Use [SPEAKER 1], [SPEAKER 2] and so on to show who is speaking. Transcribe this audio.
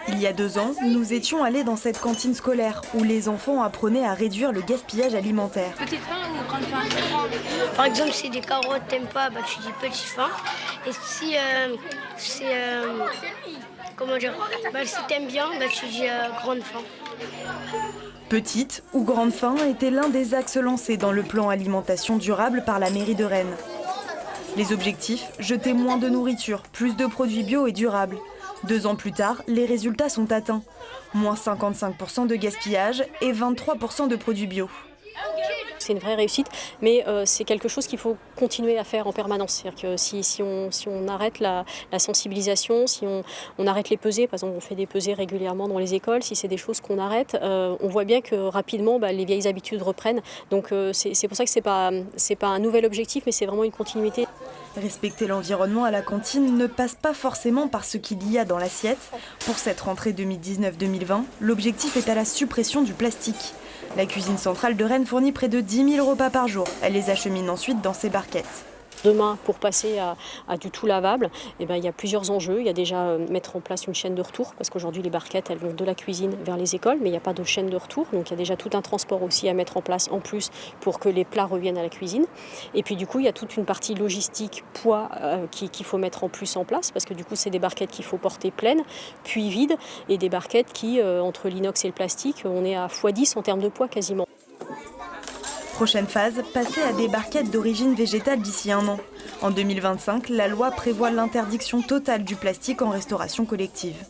[SPEAKER 1] Il y a 2 ans, nous étions allés dans cette cantine scolaire où les enfants apprenaient à réduire le gaspillage alimentaire.
[SPEAKER 2] Petite faim ou grande faim? Par exemple, si des carottes t'aimes pas, tu dis petite faim. Et si si t'aimes bien, tu dis grande faim.
[SPEAKER 1] Petite ou grande faim était l'un des axes lancés dans le plan alimentation durable par la mairie de Rennes. Les objectifs, jeter moins de nourriture, plus de produits bio et durables. 2 ans plus tard, les résultats sont atteints. Moins 55% de gaspillage et 23% de produits bio.
[SPEAKER 3] C'est une vraie réussite, mais c'est quelque chose qu'il faut continuer à faire en permanence. C'est-à-dire que si on arrête la sensibilisation, si on arrête les pesées, par exemple on fait des pesées régulièrement dans les écoles, si c'est des choses qu'on arrête, on voit bien que rapidement les vieilles habitudes reprennent. Donc c'est pour ça que c'est pas un nouvel objectif, mais c'est vraiment une continuité.
[SPEAKER 1] Respecter l'environnement à la cantine ne passe pas forcément par ce qu'il y a dans l'assiette. Pour cette rentrée 2019-2020, l'objectif est à la suppression du plastique. La cuisine centrale de Rennes fournit près de 10 000 repas par jour. Elle les achemine ensuite dans ses barquettes.
[SPEAKER 3] Demain, pour passer à du tout lavable, il y a plusieurs enjeux. Il y a déjà mettre en place une chaîne de retour, parce qu'aujourd'hui les barquettes elles vont de la cuisine vers les écoles, mais il n'y a pas de chaîne de retour. Donc il y a déjà tout un transport aussi à mettre en place en plus pour que les plats reviennent à la cuisine. Et puis du coup, il y a toute une partie logistique, poids qu'il faut mettre en plus en place, parce que du coup, c'est des barquettes qu'il faut porter pleines, puis vides, et des barquettes qui, entre l'inox et le plastique, on est à x10 en termes de poids quasiment.
[SPEAKER 1] Prochaine phase, passer à des barquettes d'origine végétale d'ici 1 an. En 2025, la loi prévoit l'interdiction totale du plastique en restauration collective.